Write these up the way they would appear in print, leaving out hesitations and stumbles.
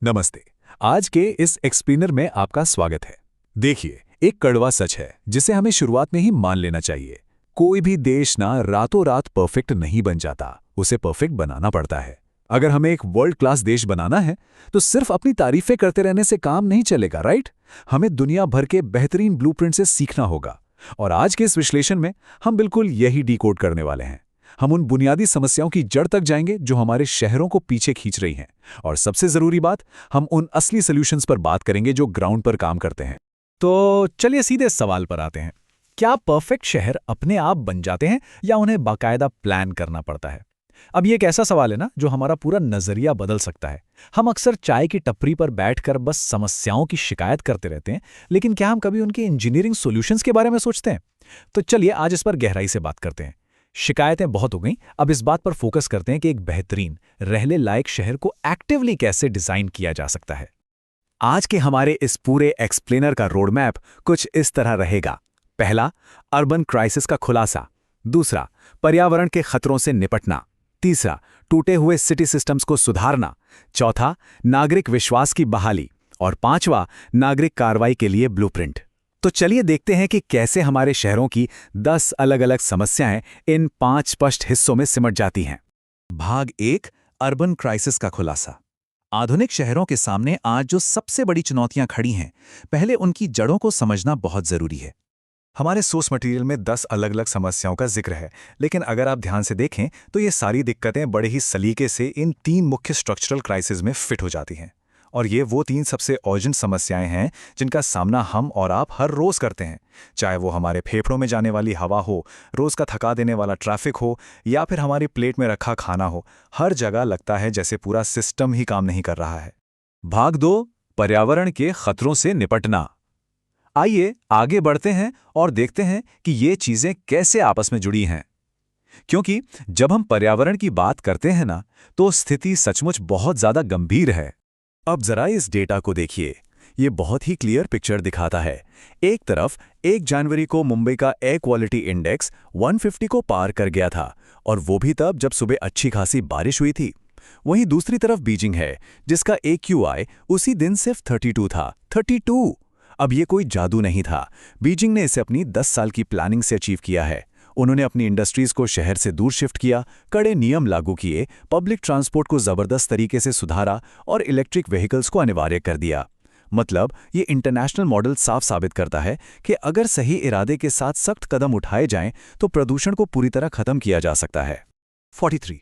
नमस्ते। आज के इस एक्सप्लेनर में आपका स्वागत है। देखिए, एक कड़वा सच है जिसे हमें शुरुआत में ही मान लेना चाहिए। कोई भी देश ना रातों रात परफेक्ट नहीं बन जाता, उसे परफेक्ट बनाना पड़ता है। अगर हमें एक वर्ल्ड क्लास देश बनाना है तो सिर्फ अपनी तारीफें करते रहने से काम नहीं चलेगा, राइट? हमें दुनिया भर के बेहतरीन ब्लूप्रिंट से सीखना होगा। और आज के इस विश्लेषण में हम बिल्कुल यही डिकोड करने वाले हैं। हम उन बुनियादी समस्याओं की जड़ तक जाएंगे जो हमारे शहरों को पीछे खींच रही हैं। और सबसे जरूरी बात, हम उन असली सॉल्यूशंस पर बात करेंगे जो ग्राउंड पर काम करते हैं। तो चलिए सीधे सवाल पर आते हैं। क्या परफेक्ट शहर अपने आप बन जाते हैं या उन्हें बाकायदा प्लान करना पड़ता है? अब ये एक ऐसा सवाल है ना जो हमारा पूरा नजरिया बदल सकता है। हम अक्सर चाय की टपरी पर बैठकर बस समस्याओं की शिकायत करते रहते हैं, लेकिन क्या हम कभी उनके इंजीनियरिंग सॉल्यूशंस के बारे में सोचते हैं? तो चलिए आज इस पर गहराई से बात करते हैं। शिकायतें बहुत हो गईं, अब इस बात पर फोकस करते हैं कि एक बेहतरीन रहने लायक शहर को एक्टिवली कैसे डिजाइन किया जा सकता है। आज के हमारे इस पूरे एक्सप्लेनर का रोड मैप कुछ इस तरह रहेगा। पहला, अर्बन क्राइसिस का खुलासा। दूसरा, पर्यावरण के खतरों से निपटना। तीसरा, टूटे हुए सिटी सिस्टम्स को सुधारना। चौथा, नागरिक विश्वास की बहाली। और पांचवा, नागरिक कार्रवाई के लिए ब्लूप्रिंट। तो चलिए देखते हैं कि कैसे हमारे शहरों की 10 अलग-अलग समस्याएं इन 5 स्पष्ट हिस्सों में सिमट जाती हैं। भाग 1, अर्बन क्राइसिस का खुलासा। आधुनिक शहरों के सामने आज जो सबसे बड़ी चुनौतियां खड़ी हैं, पहले उनकी जड़ों को समझना बहुत जरूरी है। हमारे सोर्स मटेरियल में 10 अलग-अलग समस्याओं का जिक्र है, लेकिन अगर आप ध्यान से देखें तो ये सारी दिक्कतें बड़े ही सलीके से इन 3 मुख्य स्ट्रक्चरल क्राइसिस में फिट हो जाती हैं। और ये वो 3 सबसे अर्जेंट समस्याएं हैं जिनका सामना हम और आप हर रोज करते हैं, चाहे वो हमारे फेफड़ों में जाने वाली हवा हो, रोज का थका देने वाला ट्रैफिक हो, या फिर हमारी प्लेट में रखा खाना हो। हर जगह लगता है जैसे पूरा सिस्टम ही काम नहीं कर रहा है। भाग 2, पर्यावरण के खतरों से निपटना। आइए आगे बढ़ते हैं और देखते हैं कि ये चीजें कैसे आपस में जुड़ी हैं। क्योंकि जब हम पर्यावरण की बात करते हैं ना, तो स्थिति सचमुच बहुत ज्यादा गंभीर है। अब जरा इस डेटा को देखिए, ये बहुत ही क्लियर पिक्चर दिखाता है। एक तरफ 1 जनवरी को मुंबई का एयर क्वालिटी इंडेक्स 150 को पार कर गया था, और वो भी तब जब सुबह अच्छी खासी बारिश हुई थी। वहीं दूसरी तरफ बीजिंग है, जिसका AQI उसी दिन सिर्फ 32 था। 32! अब ये कोई जादू नहीं था, बीजिंग ने इसे अपनी 10 साल की प्लानिंग से अचीव किया है। उन्होंने अपनी इंडस्ट्रीज को शहर से दूर शिफ्ट किया, कड़े नियम लागू किए, पब्लिक ट्रांसपोर्ट को जबरदस्त तरीके से सुधारा और इलेक्ट्रिक व्हीकल्स को अनिवार्य कर दिया। मतलब ये इंटरनेशनल मॉडल साफ साबित करता है कि अगर सही इरादे के साथ सख्त कदम उठाए जाएं तो प्रदूषण को पूरी तरह खत्म किया जा सकता है। 43।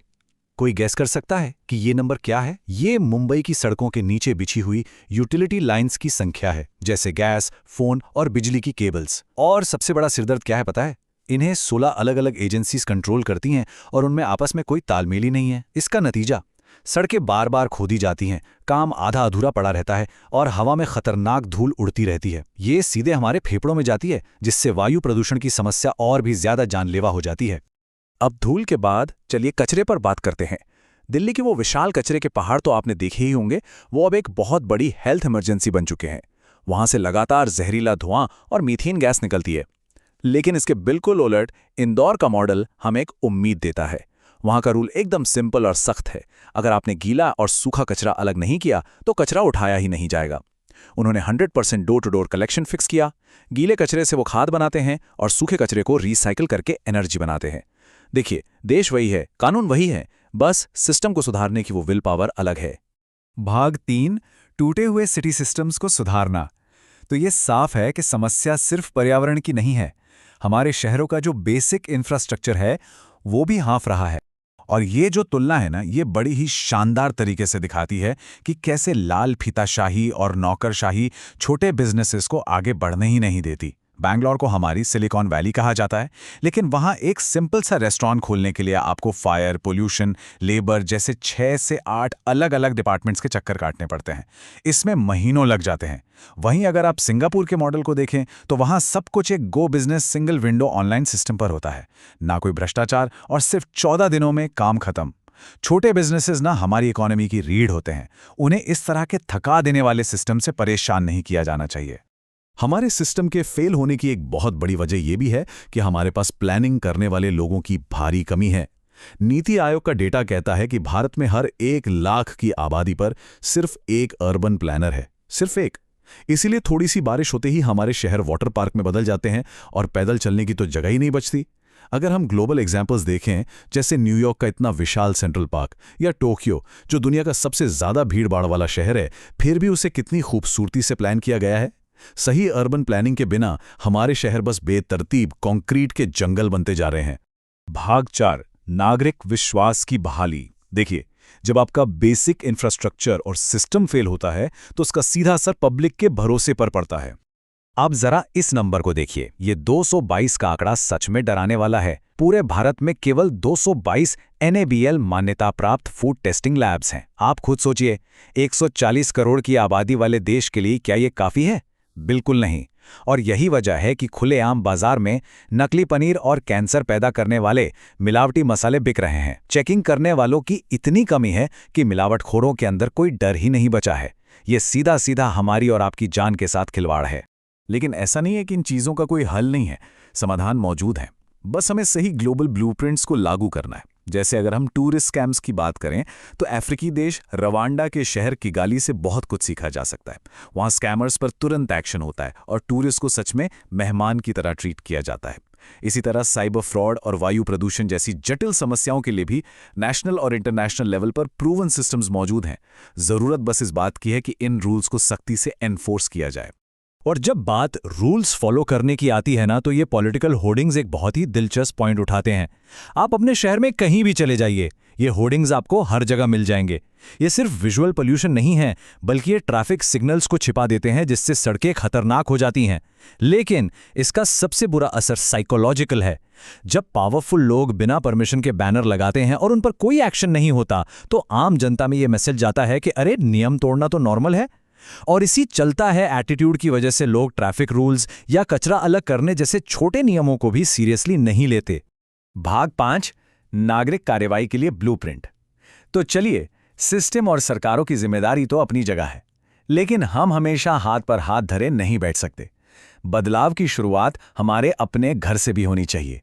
कोई गैस कर सकता है कि ये नंबर क्या है? ये मुंबई की सड़कों के नीचे बिछी हुई यूटिलिटी लाइंस की संख्या है, जैसे गैस, फोन और बिजली की केबल्स। और सबसे बड़ा सिरदर्द क्या है पता है? इन्हें 16 अलग-अलग एजेंसीज कंट्रोल करती हैं और उनमें आपस में कोई तालमेल ही नहीं है। इसका नतीजा, सड़कें बार-बार खोदी जाती हैं, काम आधा अधूरा पड़ा रहता है और हवा में खतरनाक धूल उड़ती रहती है। ये सीधे हमारे फेफड़ों में जाती है, जिससे वायु प्रदूषण की समस्या और भी ज्यादा जानलेवा हो जाती है। अब धूल के बाद चलिए कचरे पर बात करते हैं। दिल्ली के वो विशाल कचरे के पहाड़ तो आपने देखे ही होंगे, वो अब एक बहुत बड़ी हेल्थ इमरजेंसी बन चुके हैं। वहां से लगातार जहरीला धुआं और मीथेन गैस निकलती है। लेकिन इसके बिल्कुल उलट इंदौर का मॉडल हमें एक उम्मीद देता है। वहां का रूल एकदम सिंपल और सख्त है। अगर आपने गीला और सूखा कचरा अलग नहीं किया तो कचरा उठाया ही नहीं जाएगा। उन्होंने 100% door to door collection fix किया। गीले कचरे से वो खाद बनाते हैं और सूखे कचरे को रिसाइकिल करके एनर्जी बनाते हैं। देखिए, देश वही है, कानून वही है, बस सिस्टम को सुधारने की वो विल पावर अलग है। भाग 3, टूटे हुए सिटी सिस्टम्स को सुधारना। तो ये साफ है कि समस्या सिर्फ पर्यावरण की नहीं है। हमारे शहरों का जो बेसिक इंफ्रास्ट्रक्चर है वो भी हाँफ रहा है। और ये जो तुलना है ना, ये बड़ी ही शानदार तरीके से दिखाती है कि कैसे लाल फीताशाही और नौकरशाही छोटे बिजनेसेस को आगे बढ़ने ही नहीं देती। बैंगलोर को हमारी सिलिकॉन वैली कहा जाता है, लेकिन वहां एक सिंपल सा रेस्टोरेंट खोलने के लिए आपको फायर, पोल्यूशन, लेबर जैसे 6 से 8 अलग-अलग डिपार्टमेंट्स के चक्कर काटने पड़ते हैं। इसमें महीनों लग जाते हैं। वहीं अगर आप सिंगापुर के मॉडल को देखें तो वहां सब कुछ एक गो business single window online system पर होता है। ना कोई भ्रष्टाचार और सिर्फ 14 दिनों में काम खत्म। छोटे बिजनेसेस ना हमारी इकोनॉमी की रीढ़ होते हैं। उन्हें इस तरह के थका देने वाले सिस्टम से परेशान नहीं किया जाना चाहिए। हमारे सिस्टम के फेल होने की एक बहुत बड़ी वजह यह भी है कि हमारे पास प्लानिंग करने वाले लोगों की भारी कमी है। नीति आयोग का डेटा कहता है कि भारत में हर 1 लाख की आबादी पर सिर्फ एक अर्बन प्लानर है, सिर्फ एक। इसीलिए थोड़ी सी बारिश होते ही हमारे शहर वाटर पार्क में बदल जाते हैं और पैदल चलने की तो जगह ही नहीं बचती। अगर हम ग्लोबल एग्जाम्पल्स देखें, जैसे न्यूयॉर्क का इतना विशाल सेंट्रल पार्क या टोक्यो जो दुनिया का सबसे ज्यादा भीड़भाड़ वाला शहर है, फिर भी उसे कितनी खूबसूरती से प्लान किया गया है। सही अर्बन प्लानिंग के बिना हमारे शहर बस बेतरतीब कंक्रीट के जंगल बनते जा रहे हैं। भाग 4, नागरिक विश्वास की बहाली। देखिए, जब आपका बेसिक इंफ्रास्ट्रक्चर और सिस्टम फेल होता है तो उसका सीधा असर पब्लिक के भरोसे पर पड़ता है। आप जरा इस नंबर को देखिए, ये 222 का आंकड़ा सच में डराने वाला है। पूरे भारत में केवल 222 NABL मान्यता प्राप्त फूड टेस्टिंग लैब्स हैं। आप खुद सोचिए, 140 करोड़ की आबादी वाले देश के लिए क्या ये काफी है? बिल्कुल नहीं। और यही वजह है कि खुलेआम बाजार में नकली पनीर और कैंसर पैदा करने वाले मिलावटी मसाले बिक रहे हैं। चेकिंग करने वालों की इतनी कमी है कि मिलावटखोरों के अंदर कोई डर ही नहीं बचा है। ये सीधा सीधा हमारी और आपकी जान के साथ खिलवाड़ है। लेकिन ऐसा नहीं है कि इन चीज़ों का कोई हल नहीं है, समाधान मौजूद है। बस हमें सही ग्लोबल ब्लूप्रिंट्स को लागू करना है। जैसे अगर हम टूरिस्ट स्कैम्स की बात करें तो अफ्रीकी देश रवांडा के शहर किगाली से बहुत कुछ सीखा जा सकता है। वहाँ स्कैमर्स पर तुरंत एक्शन होता है और टूरिस्ट को सच में मेहमान की तरह ट्रीट किया जाता है। इसी तरह साइबर फ्रॉड और वायु प्रदूषण जैसी जटिल समस्याओं के लिए भी नेशनल और इंटरनेशनल लेवल पर प्रूवन सिस्टम्स मौजूद हैं। ज़रूरत बस इस बात की है कि इन रूल्स को सख्ती से एनफोर्स किया जाए। और जब बात रूल्स फॉलो करने की आती है ना, तो ये पॉलिटिकल होर्डिंग्स एक बहुत ही दिलचस्प पॉइंट उठाते हैं। आप अपने शहर में कहीं भी चले जाइए, ये होर्डिंग्स आपको हर जगह मिल जाएंगे। ये सिर्फ विजुअल पोल्यूशन नहीं है, बल्कि ये ट्रैफिक सिग्नल्स को छिपा देते हैं, जिससे सड़कें खतरनाक हो जाती हैं। लेकिन इसका सबसे बुरा असर साइकोलॉजिकल है। जब पावरफुल लोग बिना परमिशन के बैनर लगाते हैं और उन पर कोई एक्शन नहीं होता, तो आम जनता में ये मैसेज जाता है कि अरे, नियम तोड़ना तो नॉर्मल है। और इसी चलता है एटीट्यूड की वजह से लोग ट्रैफिक रूल्स या कचरा अलग करने जैसे छोटे नियमों को भी सीरियसली नहीं लेते। भाग 5, नागरिक कार्रवाई के लिए ब्लूप्रिंट। तो चलिए, सिस्टम और सरकारों की जिम्मेदारी तो अपनी जगह है, लेकिन हम हमेशा हाथ पर हाथ धरे नहीं बैठ सकते। बदलाव की शुरुआत हमारे अपने घर से भी होनी चाहिए।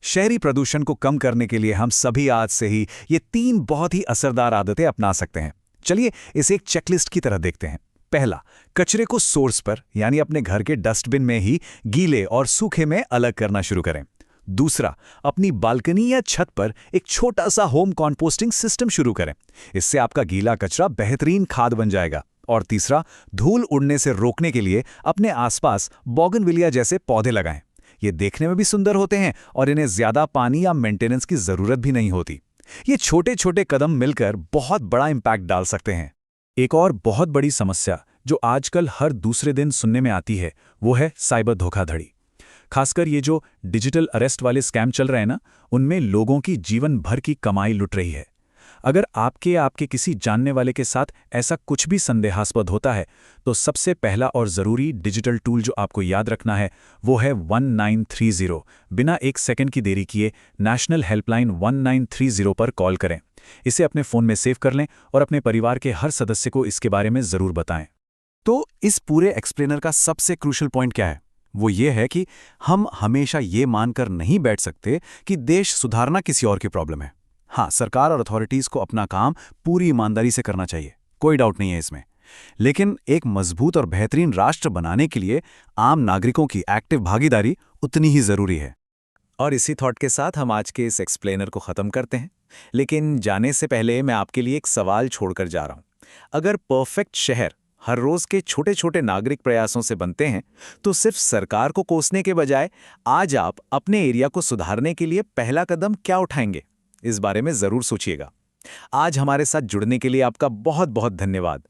शहरी प्रदूषण को कम करने के लिए हम सभी आज से ही ये 3 बहुत ही असरदार आदतें अपना सकते हैं। चलिए इसे एक चेकलिस्ट की तरह देखते हैं। पहला, कचरे को सोर्स पर यानी अपने घर के डस्टबिन में ही गीले और सूखे में अलग करना शुरू करें। दूसरा, अपनी बालकनी या छत पर एक छोटा सा होम कॉम्पोस्टिंग सिस्टम शुरू करें। इससे आपका गीला कचरा बेहतरीन खाद बन जाएगा। और तीसरा, धूल उड़ने से रोकने के लिए अपने आसपास बोगनविलिया जैसे पौधे लगाएं। ये देखने में भी सुंदर होते हैं और इन्हें ज्यादा पानी या मेंटेनेंस की जरूरत भी नहीं होती। ये छोटे छोटे कदम मिलकर बहुत बड़ा इंपैक्ट डाल सकते हैं। एक और बहुत बड़ी समस्या जो आजकल हर दूसरे दिन सुनने में आती है, वो है साइबर धोखाधड़ी। खासकर ये जो डिजिटल अरेस्ट वाले स्कैम चल रहे हैं ना, उनमें लोगों की जीवन भर की कमाई लुट रही है। अगर आपके किसी जानने वाले के साथ ऐसा कुछ भी संदेहास्पद होता है, तो सबसे पहला और ज़रूरी डिजिटल टूल जो आपको याद रखना है वो है 1930। बिना 1 सेकंड की देरी किए नेशनल हेल्पलाइन 1930 पर कॉल करें। इसे अपने फ़ोन में सेव कर लें और अपने परिवार के हर सदस्य को इसके बारे में ज़रूर बताएं। तो इस पूरे एक्सप्लेनर का सबसे क्रूशल पॉइंट क्या है? वो ये है कि हम हमेशा ये मानकर नहीं बैठ सकते कि देश सुधारना किसी और की प्रॉब्लम है। हाँ, सरकार और अथॉरिटीज़ को अपना काम पूरी ईमानदारी से करना चाहिए, कोई डाउट नहीं है इसमें। लेकिन एक मजबूत और बेहतरीन राष्ट्र बनाने के लिए आम नागरिकों की एक्टिव भागीदारी उतनी ही ज़रूरी है। और इसी थॉट के साथ हम आज के इस एक्सप्लेनर को ख़त्म करते हैं। लेकिन जाने से पहले मैं आपके लिए एक सवाल छोड़कर जा रहा हूँ। अगर परफेक्ट शहर हर रोज़ के छोटे छोटे नागरिक प्रयासों से बनते हैं, तो सिर्फ सरकार को कोसने के बजाय आज आप अपने एरिया को सुधारने के लिए पहला कदम क्या उठाएंगे? इस बारे में ज़रूर सोचिएगा। आज हमारे साथ जुड़ने के लिए आपका बहुत बहुत धन्यवाद।